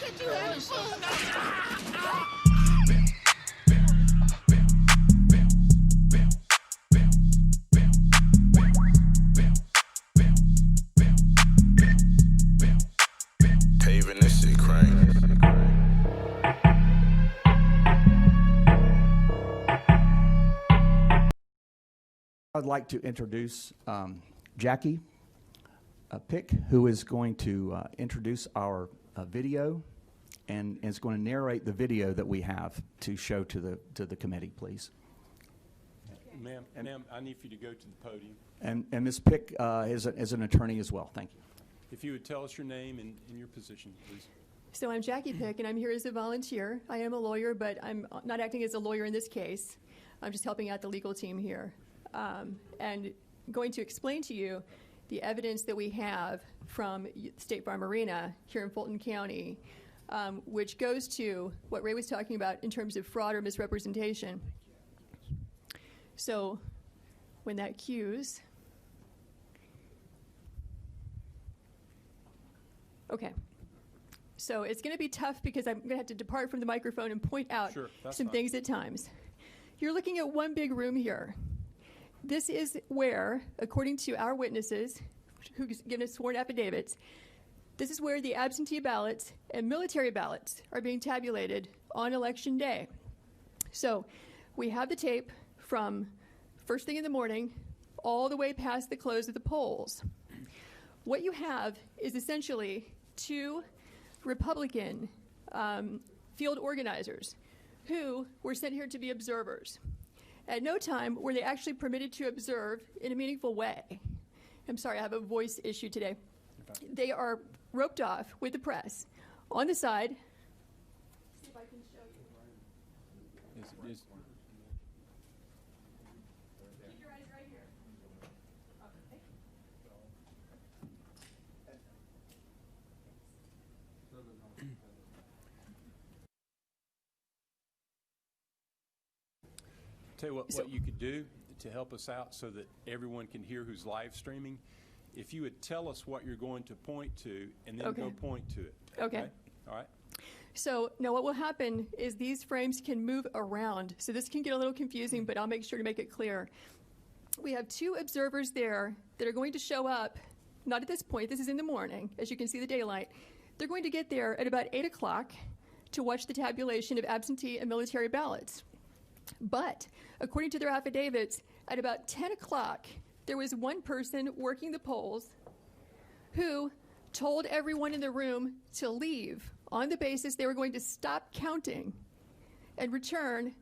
Paving this shit crank. I'd like to introduce Jackie Pick, who is going to introduce our video and is going to narrate the video that we have to show to the committee, please. Ma'am, I need for you to go to the podium. And Ms. Pick is an attorney as well. Thank you. If you would tell us your name and your position, please. So I'm Jackie Pick, and I'm here as a volunteer. I am a lawyer, but I'm not acting as a lawyer in this case. I'm just helping out the legal team here. And going to explain to you the evidence that we have from State Farm Arena here in Fulton County, which goes to what Ray was talking about in terms of fraud or misrepresentation. So when that cues, okay. So it's going to be tough because I'm going to have to depart from the microphone and point out some things at times. You're looking at one big room here. This is where, according to our witnesses, who've given us sworn affidavits, this is where the absentee ballots and military ballots are being tabulated on Election Day. So we have the tape from first thing in the morning all the way past the close of the polls. What you have is essentially two Republican field organizers who were sent here to be observers. At no time were they actually permitted to observe in a meaningful way. I'm sorry, I have a voice issue today. Okay. They are roped off with the press on the side. See if I can show you. Keep your eyes right here. Okay. Tell you what you could do to help us out so that everyone can hear who's live streaming. If you would tell us what you're going to point to and then go point to it. Okay. All right. So now what will happen is these frames can move around. So this can get a little confusing, but I'll make sure to make it clear. We have two observers there that are going to show up, not at this point, this is in the morning, as you can see the daylight. They're going to get there at about 8 o'clock to watch the tabulation of absentee and military ballots. But according to their affidavits, at about 10 o'clock, there was one person working the polls who told everyone in the room to leave on the basis they were going to stop counting and return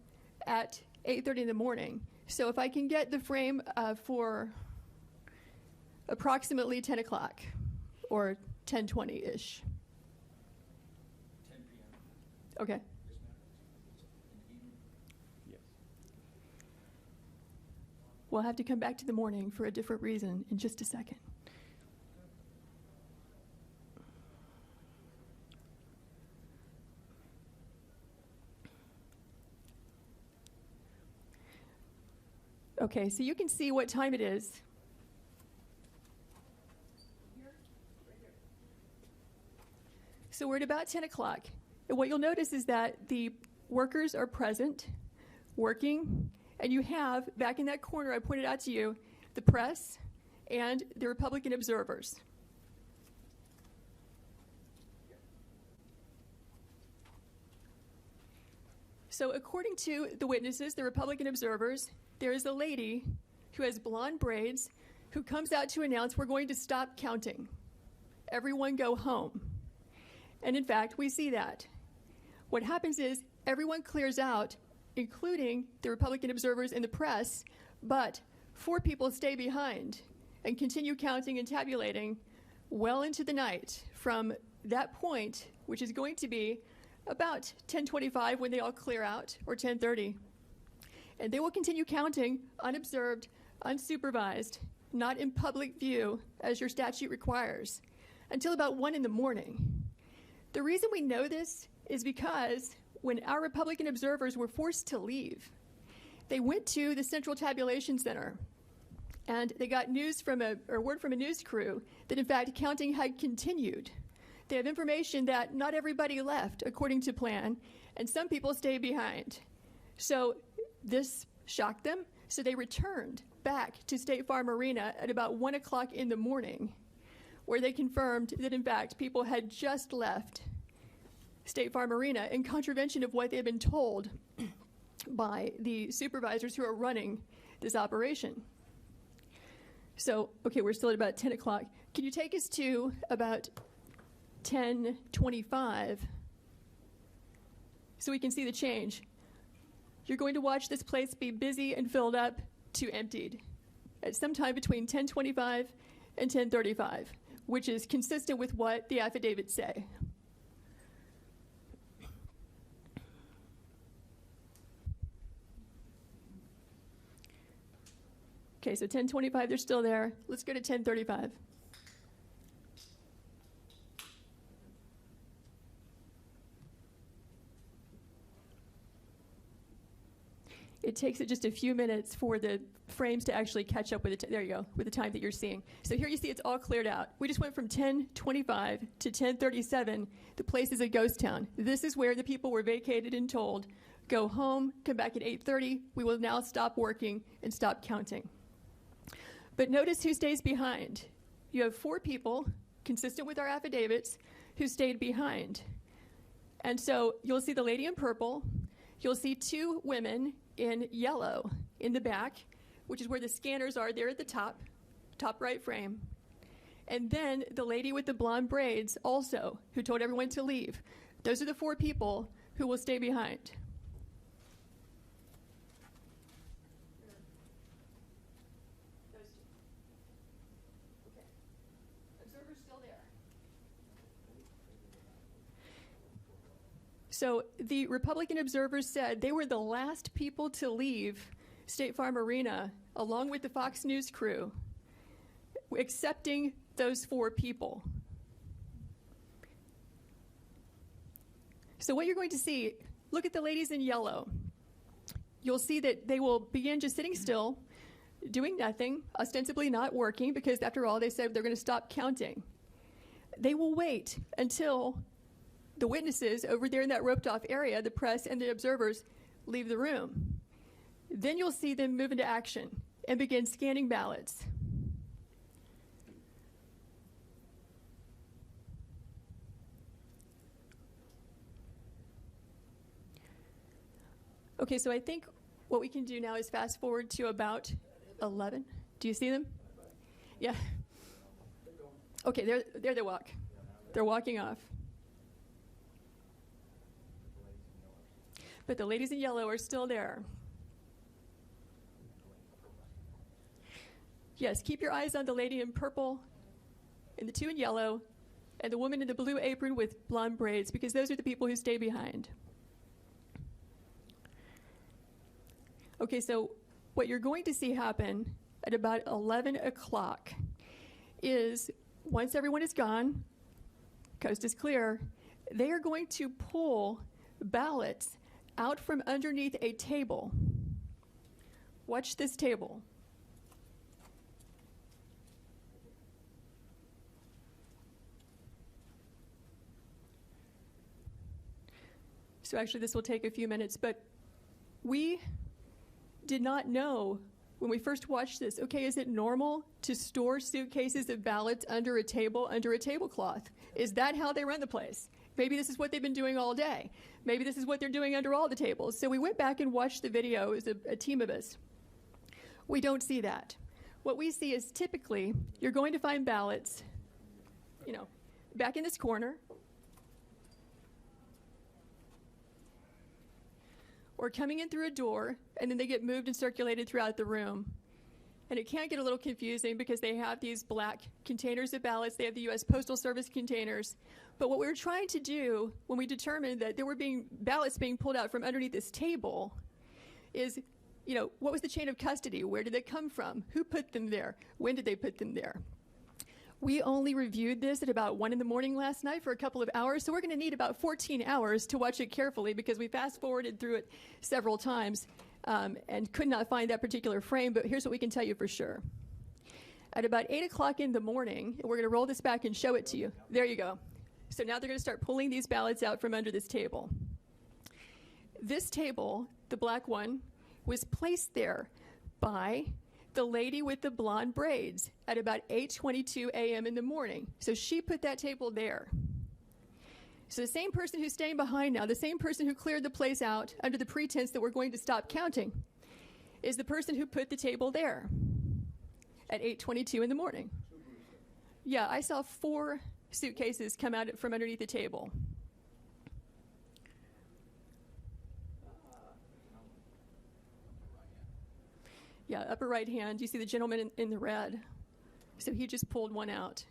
at 8:30 in the morning. So if I can get the frame for approximately 10 o'clock or 10:20-ish. 10 p.m. Okay. We'll have to come back to the morning for a different reason in just a second. Okay, so you can see what time it is. So we're at about 10 o'clock. And what you'll notice is that the workers are present, working, and you have, back in that corner I pointed out to you, the press and the Republican observers. So according to the witnesses, the Republican observers, there is a lady who has blonde braids who comes out to announce we're going to stop counting. Everyone go home. And in fact, we see that. What happens is everyone clears out, including the Republican observers and the press, but 4 people stay behind and continue counting and tabulating well into the night from that point, which is going to be about 10:25 when they all clear out, or 10:30. And they will continue counting unobserved, unsupervised, not in public view as your statute requires, until about 1 in the morning. The reason we know this is because when our Republican observers were forced to leave, they went to the Central Tabulation Center and they got news from word from a news crew that in fact counting had continued. They have information that not everybody left according to plan, and some people stayed behind. So this shocked them, so they returned back to State Farm Arena at about 1 o'clock in the morning, where they confirmed that, in fact, people had just left State Farm Arena in contravention of what they had been told by the supervisors who are running this operation. So, okay, we're still at about 10 o'clock. Can you take us to about 10:25 so we can see the change? You're going to watch this place be busy and filled up to emptied at some time between 10:25 and 10:35, which is consistent with what the affidavits say. Okay, so 10:25, they're still there. Let's go to 10:35. It takes it just a few minutes for the frames to actually catch up with there you go, with the time that you're seeing. So here you see it's all cleared out. We just went from 10:25 to 10:37. The place is a ghost town. This is where the people were vacated and told, go home, come back at 8:30. We will now stop working and stop counting. But notice who stays behind. You have 4 people, consistent with our affidavits, who stayed behind. And so you'll see the lady in purple. You'll see 2 women in yellow in the back, which is where the scanners are there at the top right frame. And then the lady with the blonde braids also, who told everyone to leave. Those are the 4 people who will stay behind. So the Republican observers said they were the last people to leave State Farm Arena, along with the Fox News crew, accepting those 4 people. So what you're going to see, look at the ladies in yellow. You'll see that they will begin just sitting still, doing nothing, ostensibly not working, because after all, they said they're going to stop counting. They will wait until the witnesses over there in that roped off area, the press and the observers, leave the room. Then you'll see them move into action and begin scanning ballots. Okay, so I think what we can do now is fast forward to about 11. Do you see them? Yeah. Okay, there they walk. They're walking off. But the ladies in yellow are still there. Yes, keep your eyes on the lady in purple and the 2 in yellow and the woman in the blue apron with blonde braids, because those are the people who stay behind. Okay, so what you're going to see happen at about 11 o'clock is, once everyone is gone, coast is clear, they are going to pull ballots out from underneath a table. Watch this table. So actually this will take a few minutes, but we did not know when we first watched this, okay, is it normal to store suitcases of ballots under a table, under a tablecloth? Is that how they run the place? Maybe this is what they've been doing all day. Maybe this is what they're doing under all the tables. So we went back and watched the video as a team of us. We don't see that. What we see is typically you're going to find ballots, back in this corner, or coming in through a door, and then they get moved and circulated throughout the room. And it can get a little confusing because they have these black containers of ballots. They have the U.S. Postal Service containers. But what we were trying to do when we determined that there were ballots being pulled out from underneath this table is, what was the chain of custody? Where did they come from? Who put them there? When did they put them there? We only reviewed this at about 1 in the morning last night for a couple of hours, so we're going to need about 14 hours to watch it carefully because we fast-forwarded through it several times and could not find that particular frame, but here's what we can tell you for sure. At about 8 o'clock in the morning, we're going to roll this back and show it to you. There you go. So now they're going to start pulling these ballots out from under this table. This table, the black one, was placed there by the lady with the blonde braids at about 8:22 a.m. in the morning. So she put that table there. So the same person who's staying behind now, the same person who cleared the place out under the pretense that we're going to stop counting, is the person who put the table there at 8:22 in the morning. Yeah, I saw 4 suitcases come out from underneath the table. Yeah, upper right hand, you see the gentleman in the red. So he just pulled one out.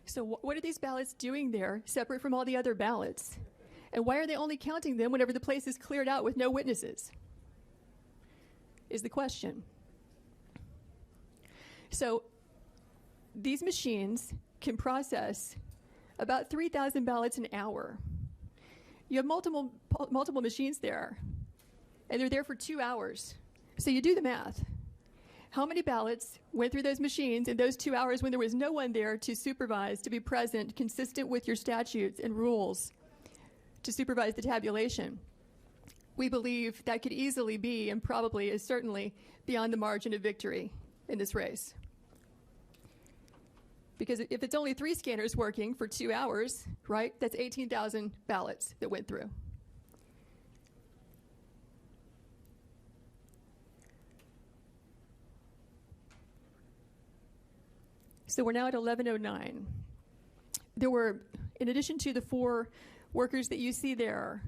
So what are these ballots doing there, separate from all the other ballots? And why are they only counting them whenever the place is cleared out with no witnesses? Is the question. So these machines can process about 3,000 ballots an hour. You have multiple machines there, and they're there for 2 hours. So you do the math. How many ballots went through those machines in those 2 hours when there was no one there to supervise, to be present, consistent with your statutes and rules, to supervise the tabulation? We believe that could easily be, and probably is certainly, beyond the margin of victory in this race. Because if it's only 3 scanners working for 2 hours, right, that's 18,000 ballots that went through. So we're now at 11:09. There were, in addition to the 4 workers that you see there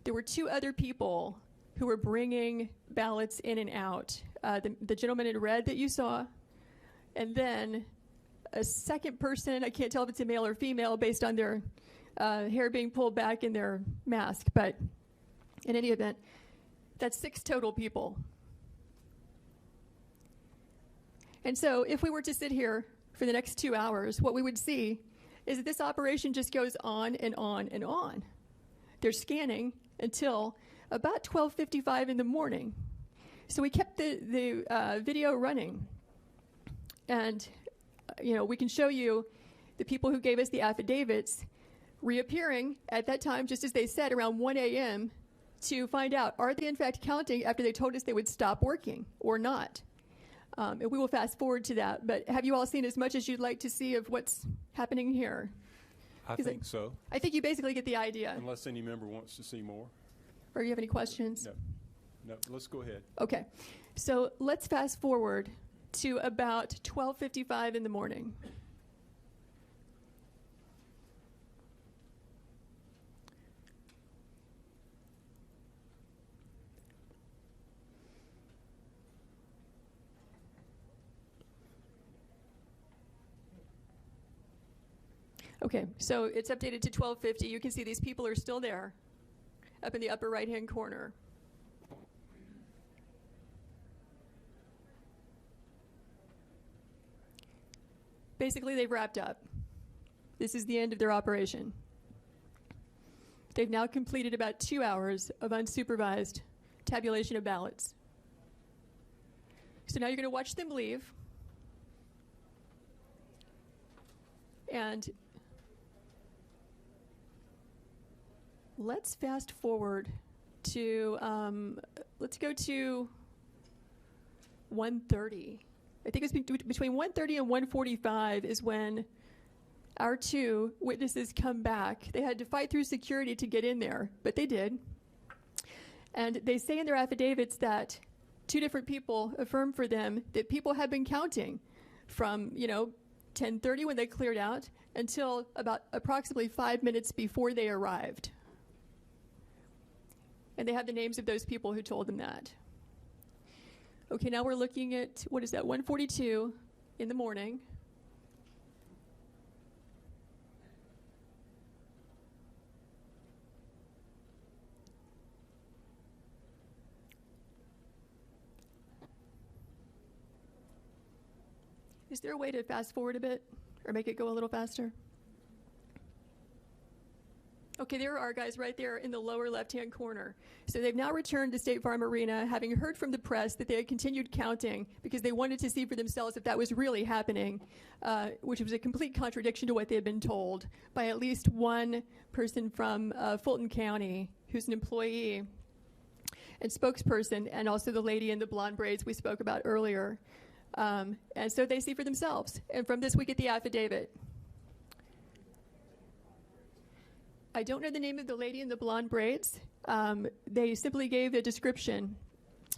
were 2 other people who were bringing ballots in and out. The gentleman in red that you saw, and then a second person. I can't tell if it's a male or female based on their hair being pulled back in their mask, but in any event, that's 6 total people. And so if we were to sit here for the next 2 hours, what we would see is that this operation just goes on and on and on. They're scanning until about 12:55 in the morning. So we kept the video running. And, we can show you the people who gave us the affidavits reappearing at that time, just as they said, around 1 a.m. to find out, are they in fact counting after they told us they would stop working or not? And we will fast forward to that. But have you all seen as much as you'd like to see of what's happening here? I think so. I think you basically get the idea. Unless any member wants to see more. Or you have any questions? No, let's go ahead. Okay. So let's fast forward to about 12:55 in the morning. Okay, so it's updated to 12:50. You can see these people are still there, up in the upper right-hand corner. Basically, they've wrapped up. This is the end of their operation. They've now completed about 2 hours of unsupervised tabulation of ballots. So now you're going to watch them leave. And let's fast forward to, let's go to 1:30. I think it was between 1:30 and 1:45 is when our 2 witnesses come back. They had to fight through security to get in there, but they did. And they say in their affidavits that 2 different people affirmed for them that people had been counting from, 10:30 when they cleared out until about approximately 5 minutes before they arrived. And they have the names of those people who told them that. Okay, now we're looking at, 1:42 in the morning. Is there a way to fast forward a bit or make it go a little faster? Okay, there are guys right there in the lower left-hand corner. So they've now returned to State Farm Arena, having heard from the press that they had continued counting because they wanted to see for themselves if that was really happening, which was a complete contradiction to what they had been told by at least one person from Fulton County who's an employee and spokesperson, and also the lady in the blonde braids we spoke about earlier. And so they see for themselves. And from this, we get the affidavit. I don't know the name of the lady in the blonde braids. They simply gave a description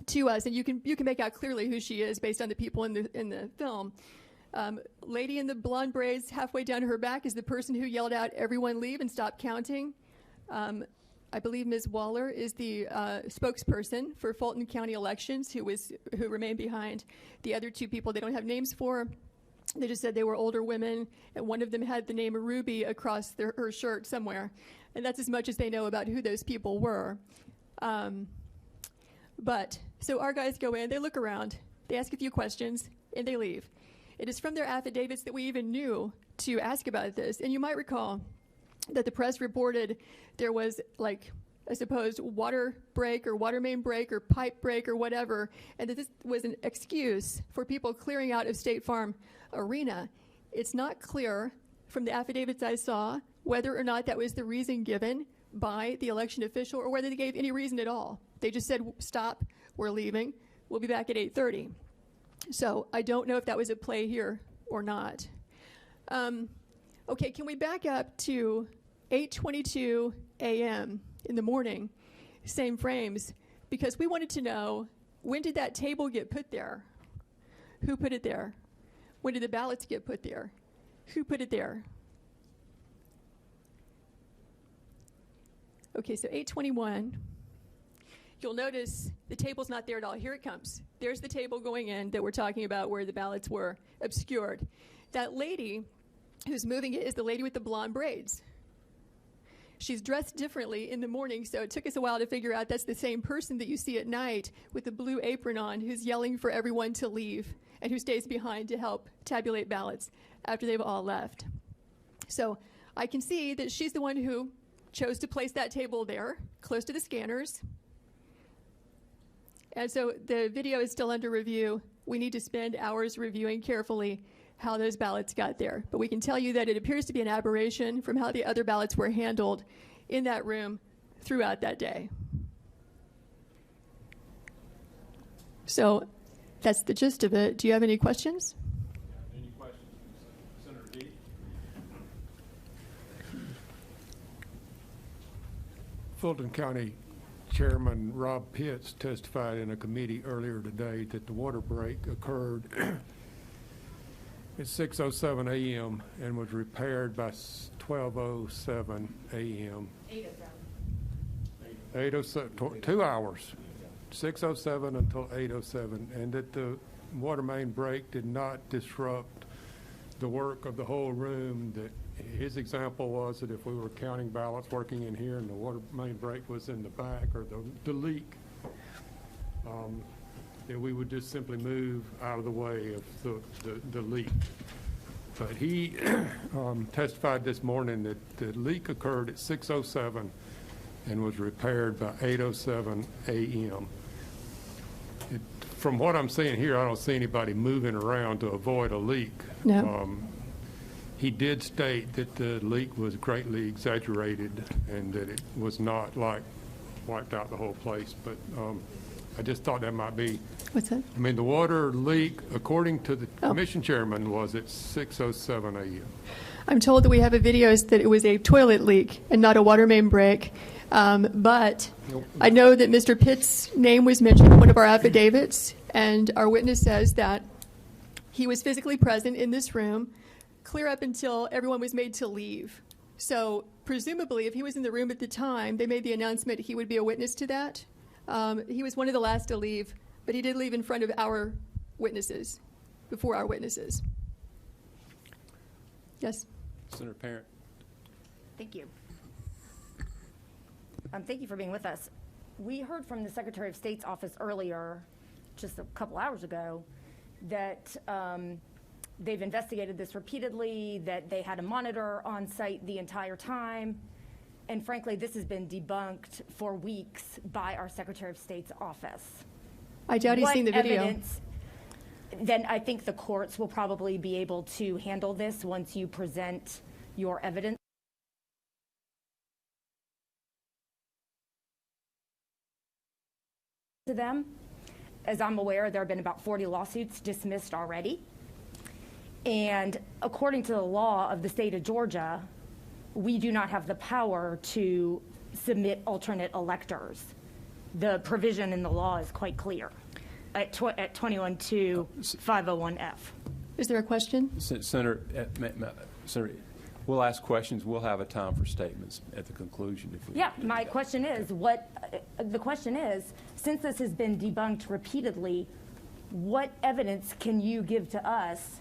to us, and you can make out clearly who she is based on the people in the film. Lady in the blonde braids, halfway down her back, is the person who yelled out, "Everyone leave and stop counting." I believe Ms. Waller is the spokesperson for Fulton County Elections, who remained behind. The other two people they don't have names for. They just said they were older women, and one of them had the name Ruby across her shirt somewhere. And that's as much as they know about who those people were. So our guys go in, they look around, they ask a few questions, and they leave. It is from their affidavits that we even knew to ask about this. And you might recall that the press reported there was, like, I suppose, water break or water main break or pipe break or whatever, and that this was an excuse for people clearing out of State Farm Arena. It's not clear from the affidavits I saw whether or not that was the reason given by the election official or whether they gave any reason at all. They just said, "Stop, we're leaving, we'll be back at 8:30. So I don't know if that was at play here or not. Okay, can we back up to 8:22 a.m. in the morning, same frames, because we wanted to know, when did that table get put there? Who put it there? When did the ballots get put there? Who put it there? Okay, so 8:21. You'll notice the table's not there at all. Here it comes. There's the table going in that we're talking about where the ballots were obscured. That lady who's moving it is the lady with the blonde braids. She's dressed differently in the morning, so it took us a while to figure out that's the same person that you see at night with the blue apron on who's yelling for everyone to leave and who stays behind to help tabulate ballots after they've all left. So I can see that she's the one who chose to place that table there, close to the scanners. And so the video is still under review. We need to spend hours reviewing carefully how those ballots got there. But we can tell you that it appears to be an aberration from how the other ballots were handled in that room throughout that day. So that's the gist of it. Do you have any questions? Any questions, Senator D? Fulton County Chairman Rob Pitts testified in a committee earlier today that the water break occurred at 6:07 a.m. and was repaired by 12:07 a.m. 8:07, 2 hours, 6:07 until 8:07, and that the water main break did not disrupt the work of the whole room. That his example was that if we were counting ballots working in here and the water main break was in the back, or the leak, that we would just simply move out of the way of the leak. But he testified this morning that the leak occurred at 6:07 and was repaired by 8:07 a.m. From what I'm seeing here, I don't see anybody moving around to avoid a leak. No. He did state that the leak was greatly exaggerated and that it was not like wiped out the whole place, but I just thought that might be. What's that? I mean, the water leak, according to the commission chairman, was at 6:07 a.m. I'm told that we have a video that it was a toilet leak and not a water main break. But I know that Mr. Pitt's name was mentioned in one of our affidavits, and our witness says that he was physically present in this room clear up until everyone was made to leave. So presumably, if he was in the room at the time, they made the announcement he would be a witness to that. He was one of the last to leave, but he did leave in front of our witnesses, before our witnesses. Yes? Senator Parent. Thank you. Thank you for being with us. We heard from the Secretary of State's office earlier, just a couple hours ago, that they've investigated this repeatedly, that they had a monitor on site the entire time. And frankly, this has been debunked for weeks by our Secretary of State's office. I doubt he's seen the video. Evidence, then I think the courts will probably be able to handle this once you present your evidence. To them. As I'm aware, there have been about 40 lawsuits dismissed already. And according to the law of the state of Georgia, we do not have the power to submit alternate electors. The provision in the law is quite clear at 21-501F. Is there a question? Senator, Senator, we'll ask questions. We'll have a time for statements at the conclusion. If we Yeah, my question is, the question is, since this has been debunked repeatedly, what evidence can you give to us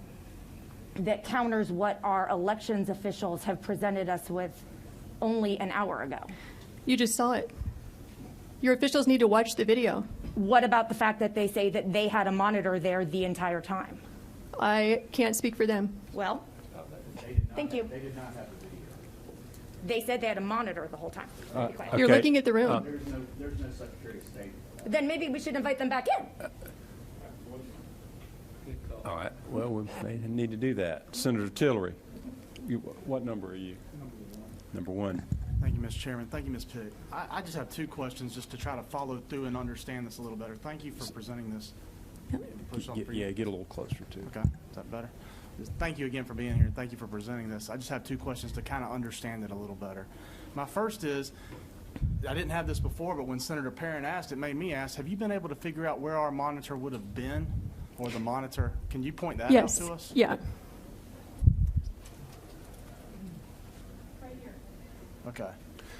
that counters what our elections officials have presented us with only an hour ago? You just saw it. Your officials need to watch the video. What about the fact that they say that they had a monitor there the entire time? I can't speak for them. Well, thank you. They did not have the video. They said they had a monitor the whole time. Be quiet. You're Okay. looking at the room. There's no Secretary of State. Then maybe we should invite them back in. All right. Well, we may need to do that. Senator Tillery, what number are you? Number one. Thank you, Mr. Chairman. Thank you, Ms. Pitt. I just have two questions just to try to follow through and understand this a little better. Thank you for presenting this. Push on for you. Yeah, get a little closer to it. Okay, is that better? Just thank you again for being here. Thank you for presenting this. I just have two questions to kind of understand it a little better. My first is, I didn't have this before, but when Senator Perrin asked, it made me ask, have you been able to figure out where our monitor would have been? Or the monitor? Can you point that out Yes. to us? Yeah. Okay.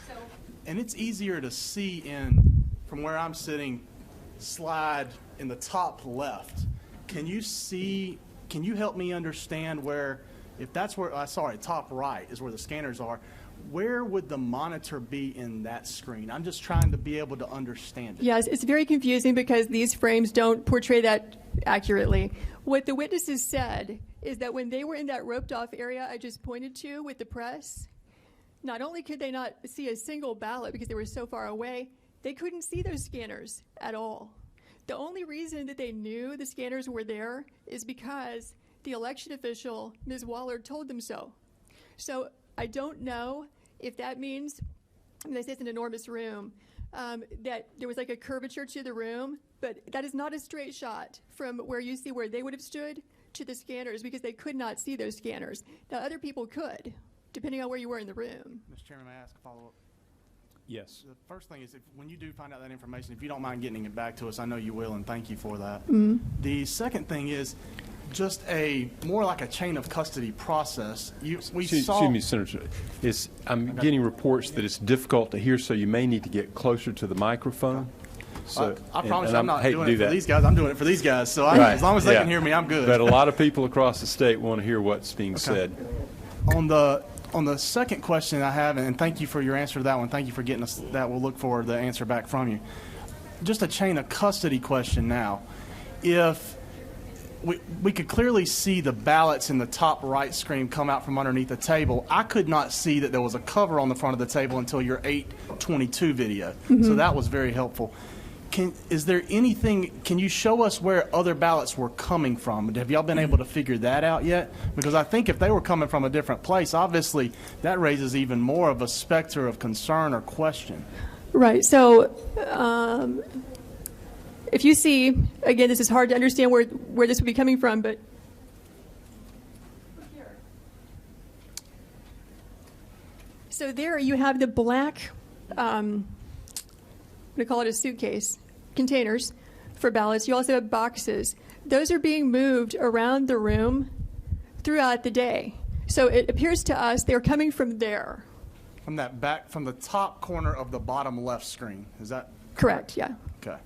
So And it's easier to see from where I'm sitting, slide in the top left. Can you help me understand where, if that's where, sorry, top right is where the scanners are, where would the monitor be in that screen? I'm just trying to be able to understand it. yes, it's very confusing because these frames don't portray that accurately. What the witnesses said is that when they were in that roped off area I just pointed to with the press, not only could they not see a single ballot because they were so far away, they couldn't see those scanners at all. The only reason that they knew the scanners were there is because the election official, Ms. Waller, told them so. So I don't know if that means, they say it's an enormous room, that there was like a curvature to the room, but that is not a straight shot from where you see where they would have stood to the scanners because they could not see those scanners. Now other people could, depending on where you were in the room. Mr. Chairman, may I ask a follow-up? Yes. The first thing is, when you do find out that information, if you don't mind getting it back to us, I know you will, and thank you for that. The second thing is just more like a chain of custody process. Excuse me, Senator. I'm getting reports that it's difficult to hear, so you may need to get closer to the microphone. So, I promise and I'm not hate doing to it do for that. these guys. I'm doing it for these guys. So Right, as long as they yeah. can hear me, I'm good. But a lot of people across the state want to hear what's being said. On the second question I have, and thank you for your answer to that one. Thank you for getting us that. We'll look for the answer back from you. Just a chain of custody question now. If we could clearly see the ballots in the top right screen come out from underneath the table, I could not see that there was a cover on the front of the table until your 8:22 video. So that was very helpful. Is there anything, can you show us where other ballots were coming from? Have y'all been able to figure that out yet? Because I think if they were coming from a different place, obviously that raises even more of a specter of concern or question. Right. So if you see, again, this is hard to understand where this would be coming from, but so there you have the black, I'm going to call it a suitcase, containers for ballots. You also have boxes. Those are being moved around the room throughout the day. So it appears to us they're coming from there. From the top corner of the bottom left screen. Is that Correct, yeah. okay?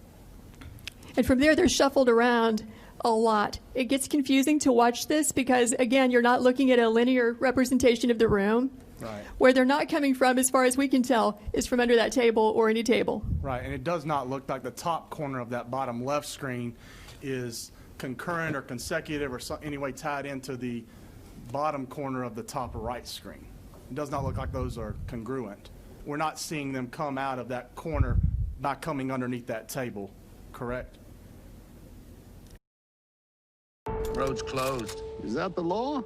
And from there, they're shuffled around a lot. It gets confusing to watch this because, again, you're not looking at a linear representation of the room. Right. Where they're not coming from, as far as we can tell, is from under that table or any table. Right, and it does not look like the top corner of that bottom left screen is concurrent or consecutive or any way tied into the bottom corner of the top right screen. It does not look like those are congruent. we're not seeing them come out of that corner by coming underneath that table, correct? Road's closed. Is that the law?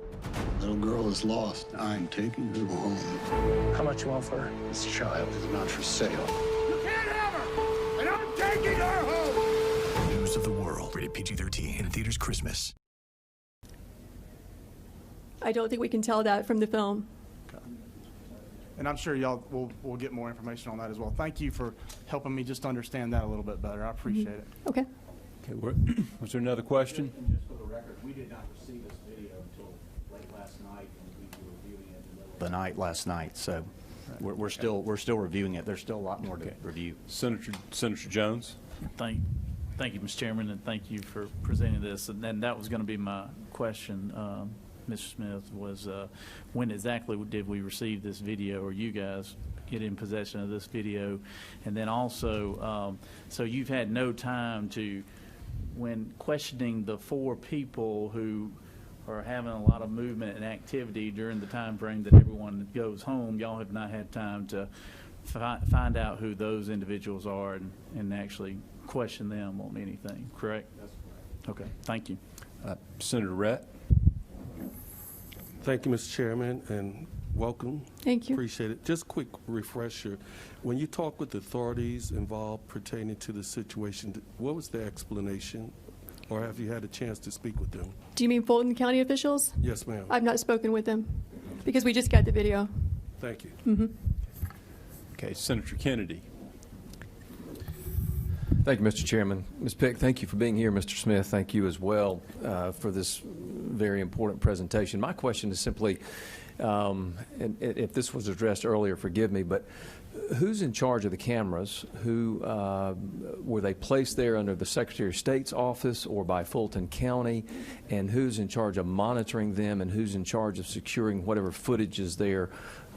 Little girl is lost. I'm taking her home. How much you want for her? This child is not for sale. You can't have her! And I'm taking her home! News of the World, rated PG-13, in theaters Christmas. I don't think we can tell that from the film. And I'm sure y'all will get more information on that as well. Thank you for helping me just understand that a little bit better. I appreciate it. Okay. Okay, was there another question? Just for the record, we did not receive this video until late last night, and we were reviewing it in the middle of the night last night. So we're still reviewing it. There's still a lot more to review. Senator Jones? Thank you, Mr. Chairman, and thank you for presenting this. And then that was going to be my question, Mr. Smith, was when exactly did we receive this video, or you guys get in possession of this video? And then also, so you've had no time to, when questioning the 4 people who are having a lot of movement and activity during the time frame that everyone goes home, y'all have not had time to find out who those individuals are and actually question them on anything, correct? That's correct. Okay, thank you. Senator Rett? Thank you, Mr. Chairman, and welcome. Thank you. Appreciate it. Just quick refresher. When you talk with authorities involved pertaining to the situation, what was the explanation, or have you had a chance to speak with them? Do you mean Fulton County officials? Yes, ma'am. I've not spoken with them because we just got the video. Thank you. Mm-hmm. Okay, Senator Kennedy. Thank you, Mr. Chairman. Ms. Pick, thank you for being here. Mr. Smith, thank you as well for this very important presentation. My question is simply, and if this was addressed earlier, forgive me, but who's in charge of the cameras? Who were they placed there under the Secretary of State's office or by Fulton County? And who's in charge of monitoring them, and who's in charge of securing whatever footage is there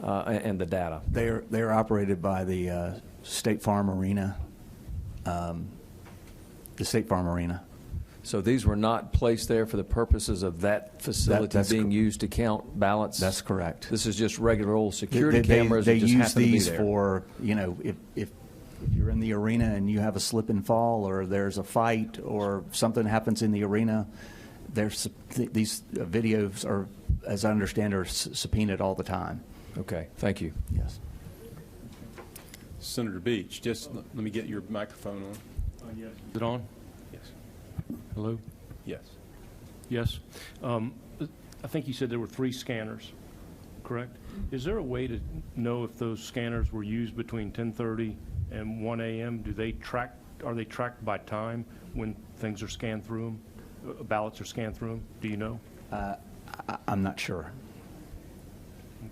and the data? They're operated by the State Farm Arena. The State Farm Arena. So these were not placed there for the purposes of that facility being used to count ballots? That's correct. This is just regular old security cameras they that just use happen to be these there. for, you know, if you're in the arena and you have a slip and fall, or there's a fight, or something happens in the arena, these videos are, as I understand, are subpoenaed all the time. Okay, thank you. Yes. Senator Beach, just let me get your microphone on. Yes. Is it on? Yes. Hello? Yes. Yes. I think you said there were 3 scanners, correct? Is there a way to know if those scanners were used between 10:30 and 1 a.m.? Are they tracked by time when things are scanned through them, ballots are scanned through them? Do you know? I'm not sure.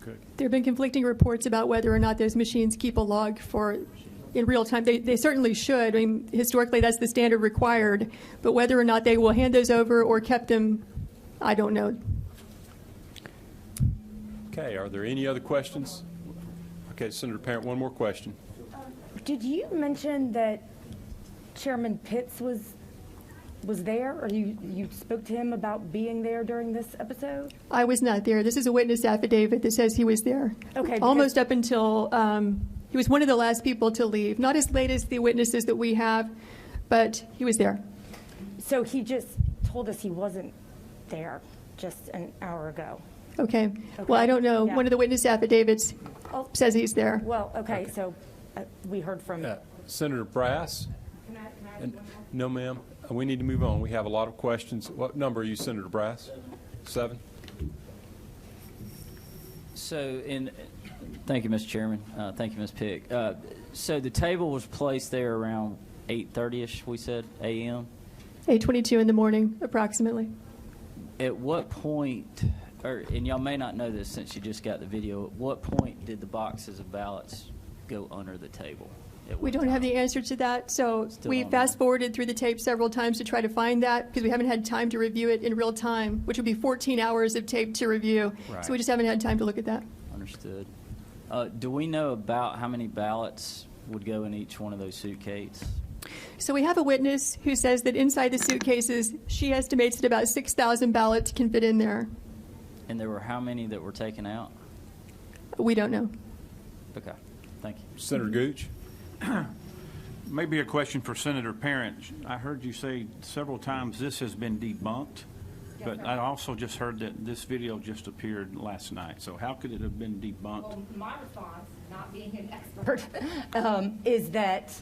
Okay. There have been conflicting reports about whether or not those machines keep a log in real time. They certainly should. I mean, historically, that's the standard required. But whether or not they will hand those over or kept them, I don't know. Okay, are there any other questions? Okay, Senator Parent, one more question. Did you mention that Chairman Pitts was there, or you spoke to him about being there during this episode? I was not there. This is a witness affidavit that says he was there. Okay. Almost up until he was one of the last people to leave. Not as late as the witnesses that we have, but he was there. So he just told us he wasn't there just an hour ago. Okay. Well, I don't know. Yeah. One of the witness affidavits says he's there. Well, okay. So we heard from Senator Brass? No, ma'am. We need to move on. We have a lot of questions. What number are you, Senator Brass? 7? So, thank you, Mr. Chairman. Thank you, Ms. Pick. So the table was placed there around 8:30ish, we said, a.m.? 8:22 in the morning, approximately. At what point, and y'all may not know this since you just got the video, at what point did the boxes of ballots go under the table? We don't have the answer to that, so we fast-forwarded through the tape several times to try to find that, because we haven't had time to review it in real time, which would be 14 hours of tape to review. Right. So we just haven't had time to look at that. Understood. Do we know about how many ballots would go in each one of those suitcases? So we have a witness who says that inside the suitcases, she estimates that about 6,000 ballots can fit in there. And there were how many that were taken out? We don't know. Okay. Thank you. Senator Gooch? Maybe a question for Senator Parent. I heard you say several times this has been debunked, but I also just heard that this video just appeared last night. So how could it have been debunked? Well, my response, not being an expert, is that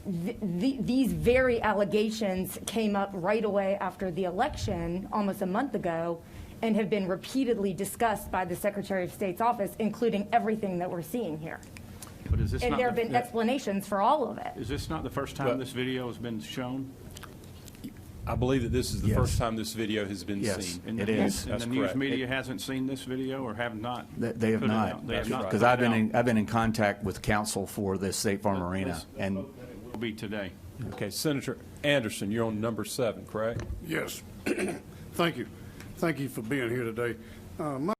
these very allegations came up right away after the election, almost a month ago, and have been repeatedly discussed by the Secretary of State's office, including everything that we're seeing here. But is this And not there have been explanations for all of it. Is this not the first time this video has been shown? I believe that this is the Yes. first time this video has been Yes. seen. And It the is. news- And That's the news correct. media hasn't seen this video or have not? They have put it not. out? They have not Because put I've it out. been in contact with counsel for the State Farm Arena, and Will be today. Okay, Senator Anderson, you're on number 7, correct? Yes. Thank you. Thank you for being here today. My